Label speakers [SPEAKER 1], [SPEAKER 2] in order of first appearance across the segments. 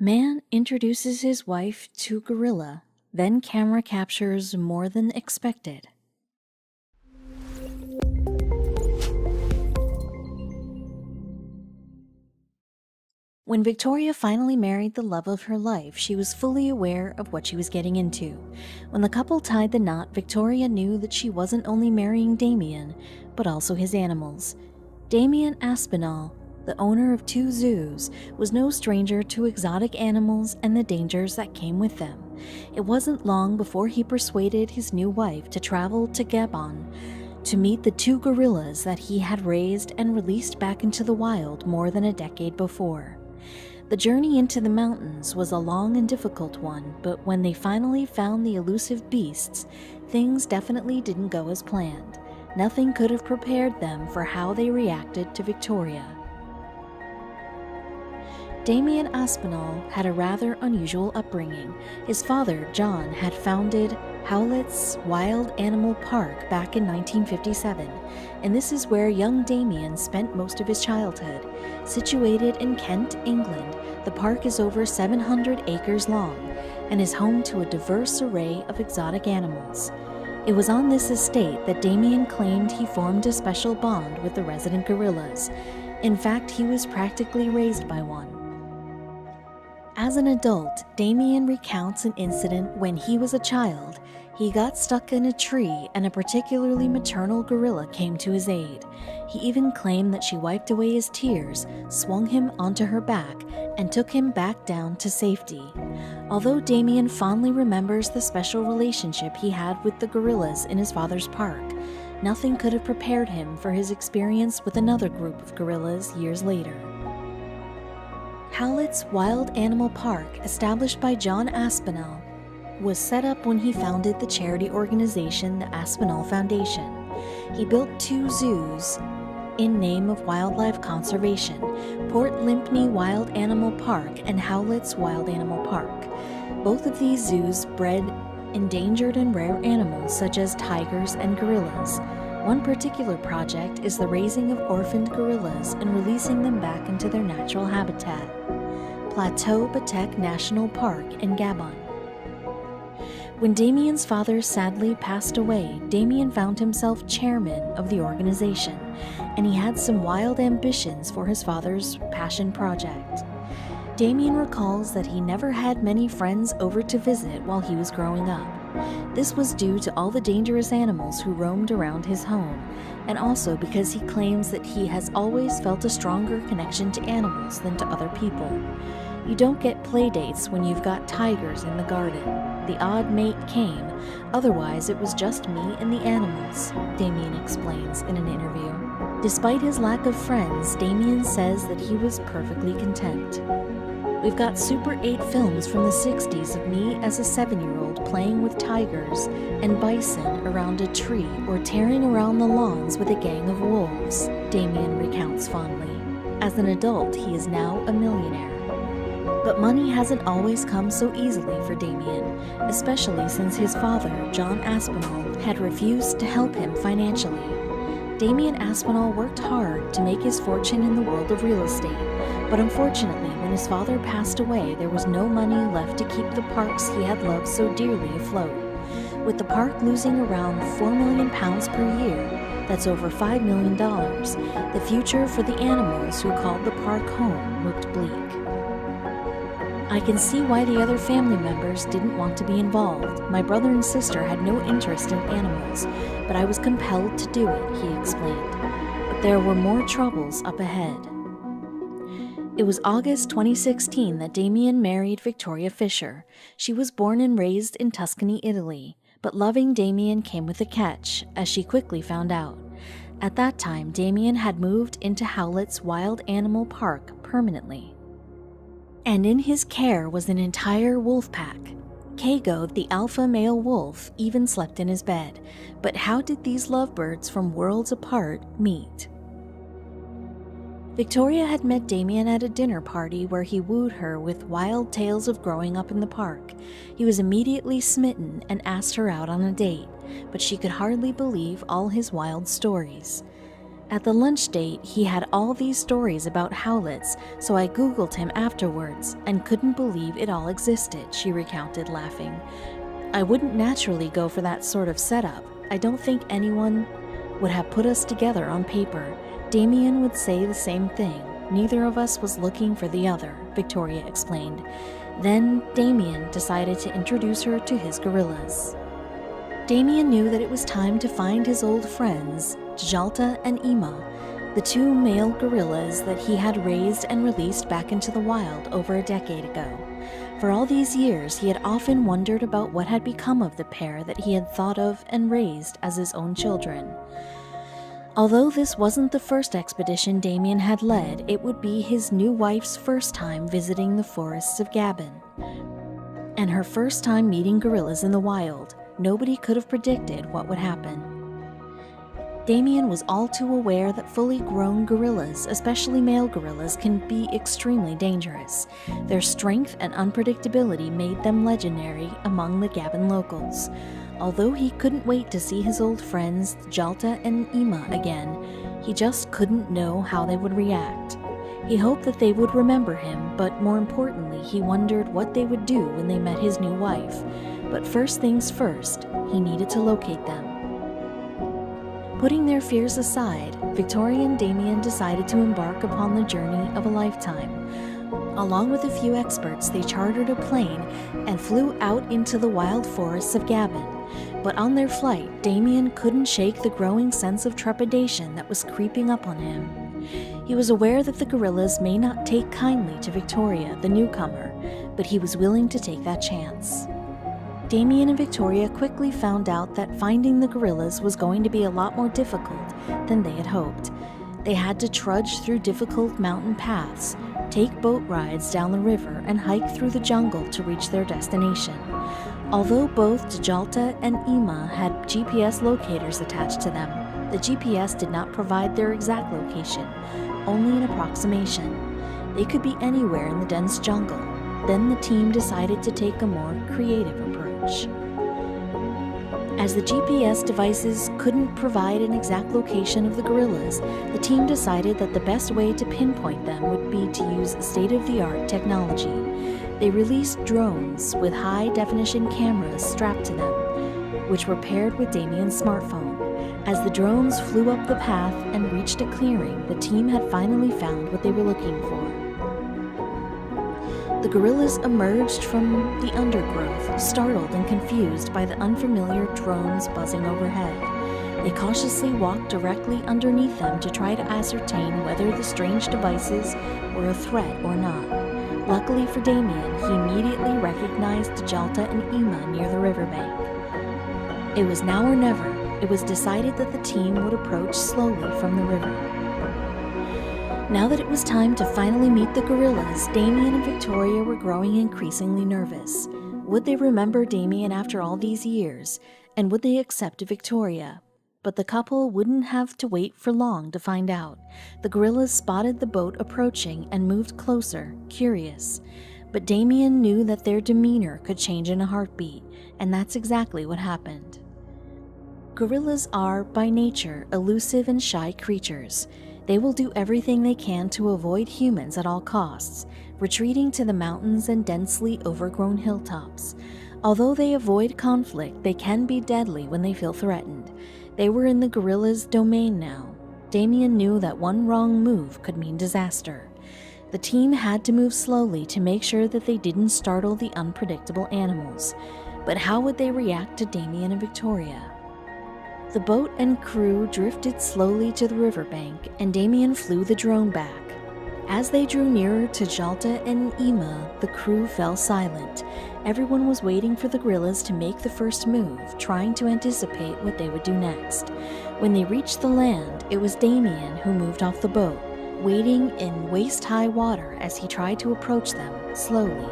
[SPEAKER 1] Man introduces his wife to gorilla, then camera captures more than expected. When Victoria finally married the love of her life, she was fully aware of what she was getting into. When the couple tied the knot, Victoria knew that she wasn't only marrying Damien, but also his animals. Damien Aspinall, the owner of 2 zoos, was no stranger to exotic animals and the dangers that came with them. It wasn't long before he persuaded his new wife to travel to Gabon to meet the 2 gorillas that he had raised and released back into the wild more than a decade before. The journey into the mountains was a long and difficult one, but when they finally found the elusive beasts, things definitely didn't go as planned. Nothing could have prepared them for how they reacted to Victoria. Damien Aspinall had a rather unusual upbringing. His father, John, had founded Howlett's Wild Animal Park back in 1957, and this is where young Damien spent most of his childhood. Situated in Kent, England, the park is over 700 acres long and is home to a diverse array of exotic animals. It was on this estate that Damien claimed he formed a special bond with the resident gorillas. In fact, he was practically raised by one. As an adult, Damien recounts an incident when he was a child. He got stuck in a tree and a particularly maternal gorilla came to his aid. He even claimed that she wiped away his tears, swung him onto her back, and took him back down to safety. Although Damien fondly remembers the special relationship he had with the gorillas in his father's park, nothing could have prepared him for his experience with another group of gorillas years later. Howlett's Wild Animal Park, established by John Aspinall, was set up when he founded the charity organization the Aspinall Foundation. He built 2 zoos in name of wildlife conservation: Port Lympne Wild Animal Park and Howlett's Wild Animal Park. Both of these zoos bred endangered and rare animals such as tigers and gorillas. One particular project is the raising of orphaned gorillas and releasing them back into their natural habitat. Plateau Batek National Park in Gabon. When Damien's father sadly passed away, Damien found himself chairman of the organization, and he had some wild ambitions for his father's passion project. Damien recalls that he never had many friends over to visit while he was growing up. This was due to all the dangerous animals who roamed around his home, and also because he claims that he has always felt a stronger connection to animals than to other people. You don't get play dates when you've got tigers in the garden. The odd mate came, otherwise it was just me and the animals, Damien explains in an interview. Despite his lack of friends, Damien says that he was perfectly content. We've got Super 8 films from the 60s of me as a 7-year-old playing with tigers and bison around a tree or tearing around the lawns with a gang of wolves, Damien recounts fondly. As an adult, he is now a millionaire. But money hasn't always come so easily for Damien, especially since his father, John Aspinall, had refused to help him financially. Damien Aspinall worked hard to make his fortune in the world of real estate, but unfortunately, when his father passed away, there was no money left to keep the parks he had loved so dearly afloat. With the park losing around £4 million per year, that's over $5 million, the future for the animals who called the park home looked bleak. I can see why the other family members didn't want to be involved. My brother and sister had no interest in animals, but I was compelled to do it, he explained. But there were more troubles up ahead. It was August 2016 that Damien married Victoria Fisher. She was born and raised in Tuscany, Italy, but loving Damien came with a catch, as she quickly found out. At that time, Damien had moved into Howlett's Wild Animal Park permanently. And in his care was an entire wolf pack. Kago, the alpha male wolf, even slept in his bed. But how did these lovebirds from worlds apart meet? Victoria had met Damien at a dinner party where he wooed her with wild tales of growing up in the park. He was immediately smitten and asked her out on a date, but she could hardly believe all his wild stories. At the lunch date, he had all these stories about howlets, so I Googled him afterwards and couldn't believe it all existed, she recounted, laughing. I wouldn't naturally go for that sort of setup. I don't think anyone would have put us together on paper. Damien would say the same thing. Neither of us was looking for the other, Victoria explained. Then Damien decided to introduce her to his gorillas. Damien knew that it was time to find his old friends, Djalta and Ima, the two male gorillas that he had raised and released back into the wild over a decade ago. For all these years, he had often wondered about what had become of the pair that he had thought of and raised as his own children. Although this wasn't the first expedition Damien had led, it would be his new wife's first time visiting the forests of Gabon, and her first time meeting gorillas in the wild. Nobody could have predicted what would happen. Damien was all too aware that fully grown gorillas, especially male gorillas, can be extremely dangerous. Their strength and unpredictability made them legendary among the Gabon locals. Although he couldn't wait to see his old friends, Djalta and Ima, again, he just couldn't know how they would react. He hoped that they would remember him, but more importantly, he wondered what they would do when they met his new wife. But first things first, he needed to locate them. Putting their fears aside, Victoria and Damien decided to embark upon the journey of a lifetime. Along with a few experts, they chartered a plane and flew out into the wild forests of Gabon. But on their flight, Damien couldn't shake the growing sense of trepidation that was creeping up on him. He was aware that the gorillas may not take kindly to Victoria, the newcomer, but he was willing to take that chance. Damien and Victoria quickly found out that finding the gorillas was going to be a lot more difficult than they had hoped. They had to trudge through difficult mountain paths, take boat rides down the river, and hike through the jungle to reach their destination. Although both Djalta and Ima had GPS locators attached to them, the GPS did not provide their exact location, only an approximation. They could be anywhere in the dense jungle. Then the team decided to take a more creative approach. As the GPS devices couldn't provide an exact location of the gorillas, the team decided that the best way to pinpoint them would be to use state-of-the-art technology. They released drones with high-definition cameras strapped to them, which were paired with Damien's smartphone. As the drones flew up the path and reached a clearing, the team had finally found what they were looking for. The gorillas emerged from the undergrowth, startled and confused by the unfamiliar drones buzzing overhead. They cautiously walked directly underneath them to try to ascertain whether the strange devices were a threat or not. Luckily for Damien, he immediately recognized Djalta and Ima near the riverbank. It was now or never. It was decided that the team would approach slowly from the river. Now that it was time to finally meet the gorillas, Damien and Victoria were growing increasingly nervous. Would they remember Damien after all these years, and would they accept Victoria? But the couple wouldn't have to wait for long to find out. The gorillas spotted the boat approaching and moved closer, curious. But Damien knew that their demeanor could change in a heartbeat, and that's exactly what happened. Gorillas are, by nature, elusive and shy creatures. They will do everything they can to avoid humans at all costs, retreating to the mountains and densely overgrown hilltops. Although they avoid conflict, they can be deadly when they feel threatened. They were in the gorillas' domain now. Damien knew that one wrong move could mean disaster. The team had to move slowly to make sure that they didn't startle the unpredictable animals. But how would they react to Damien and Victoria? The boat and crew drifted slowly to the riverbank, and Damien flew the drone back. As they drew nearer to Djalta and Ima, the crew fell silent. Everyone was waiting for the gorillas to make the first move, trying to anticipate what they would do next. When they reached the land, it was Damien who moved off the boat, wading in waist-high water as he tried to approach them, slowly.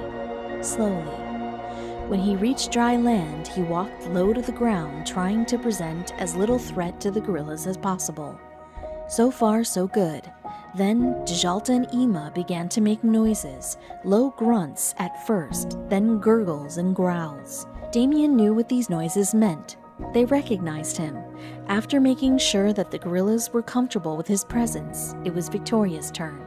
[SPEAKER 1] When he reached dry land, he walked low to the ground, trying to present as little threat to the gorillas as possible. So far, so good. Then Djalta and Ima began to make noises, low grunts at first, then gurgles and growls. Damien knew what these noises meant. They recognized him. After making sure that the gorillas were comfortable with his presence, it was Victoria's turn.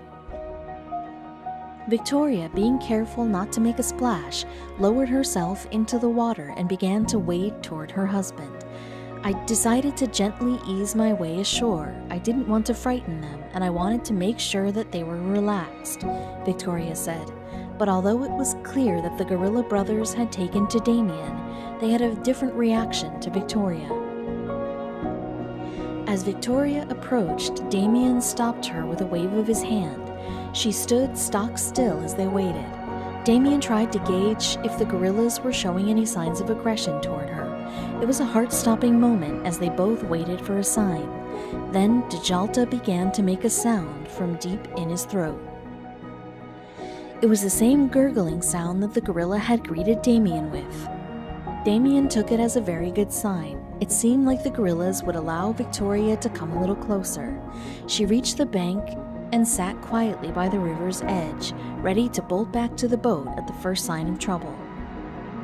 [SPEAKER 1] Victoria, being careful not to make a splash, lowered herself into the water and began to wade toward her husband. I decided to gently ease my way ashore. I didn't want to frighten them, and I wanted to make sure that they were relaxed, Victoria said. But although it was clear that the gorilla brothers had taken to Damien, they had a different reaction to Victoria. As Victoria approached, Damien stopped her with a wave of his hand. She stood stock still as they waited. Damien tried to gauge if the gorillas were showing any signs of aggression toward her. It was a heart-stopping moment as they both waited for a sign. Then Djalta began to make a sound from deep in his throat. It was the same gurgling sound that the gorilla had greeted Damien with. Damien took it as a very good sign. It seemed like the gorillas would allow Victoria to come a little closer. She reached the bank and sat quietly by the river's edge, ready to bolt back to the boat at the first sign of trouble.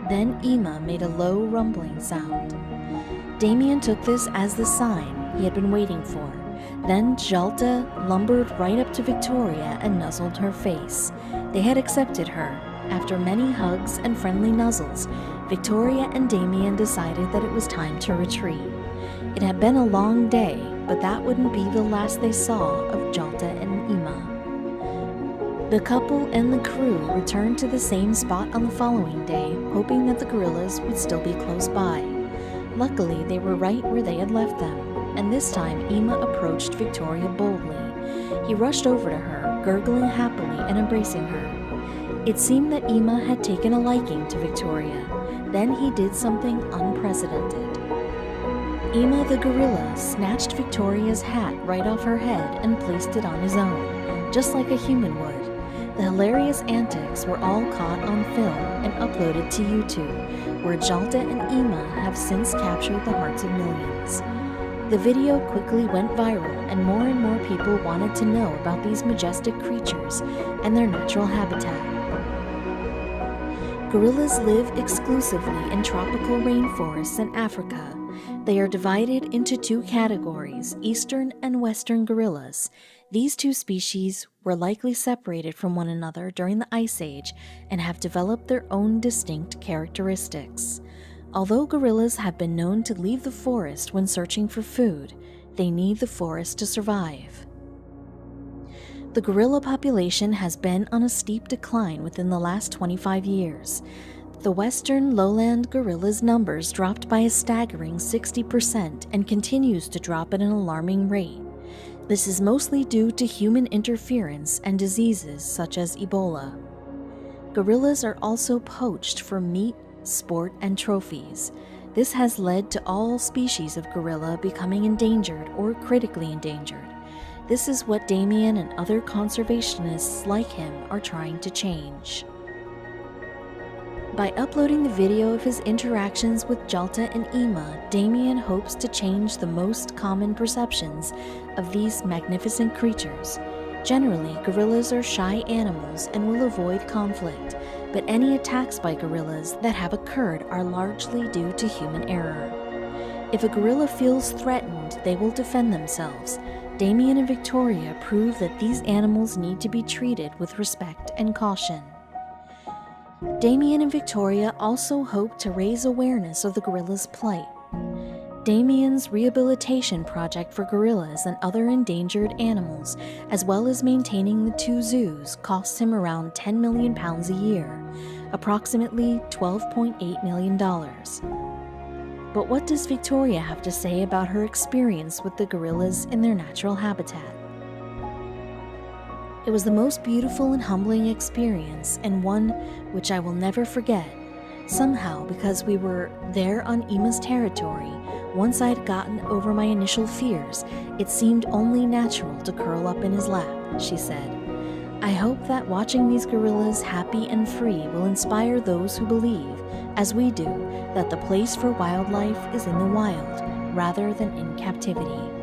[SPEAKER 1] Then Ima made a low rumbling sound. Damien took this as the sign he had been waiting for. Then Djalta lumbered right up to Victoria and nuzzled her face. They had accepted her. After many hugs and friendly nuzzles, Victoria and Damien decided that it was time to retreat. It had been a long day, but that wouldn't be the last they saw of Djalta and Ima. The couple and the crew returned to the same spot on the following day, hoping that the gorillas would still be close by. Luckily, they were right where they had left them, and this time Ima approached Victoria boldly. He rushed over to her, gurgling happily and embracing her. It seemed that Ima had taken a liking to Victoria. Then he did something unprecedented. Ima the gorilla snatched Victoria's hat right off her head and placed it on his own, just like a human would. The hilarious antics were all caught on film and uploaded to YouTube, where Djalta and Ima have since captured the hearts of millions. The video quickly went viral, and more people wanted to know about these majestic creatures and their natural habitat. Gorillas live exclusively in tropical rainforests in Africa. They are divided into two categories, eastern and western gorillas. These two species were likely separated from one another during the Ice Age and have developed their own distinct characteristics. Although gorillas have been known to leave the forest when searching for food, they need the forest to survive. The gorilla population has been on a steep decline within the last 25 years. The western lowland gorilla's numbers dropped by a staggering 60% and continues to drop at an alarming rate. This is mostly due to human interference and diseases such as Ebola. Gorillas are also poached for meat, sport, and trophies. This has led to all species of gorilla becoming endangered or critically endangered. This is what Damien and other conservationists like him are trying to change. By uploading the video of his interactions with Djalta and Ima, Damien hopes to change the most common perceptions of these magnificent creatures. Generally, gorillas are shy animals and will avoid conflict, but any attacks by gorillas that have occurred are largely due to human error. If a gorilla feels threatened, they will defend themselves. Damien and Victoria prove that these animals need to be treated with respect and caution. Damien and Victoria also hope to raise awareness of the gorilla's plight. Damien's rehabilitation project for gorillas and other endangered animals, as well as maintaining the two zoos, costs him around £10 million a year, approximately $12.8 million. But what does Victoria have to say about her experience with the gorillas in their natural habitat? It was the most beautiful and humbling experience, and one which I will never forget. Somehow, because we were there on Ima's territory, once I'd gotten over my initial fears, it seemed only natural to curl up in his lap, she said. I hope that watching these gorillas happy and free will inspire those who believe, as we do, that the place for wildlife is in the wild rather than in captivity.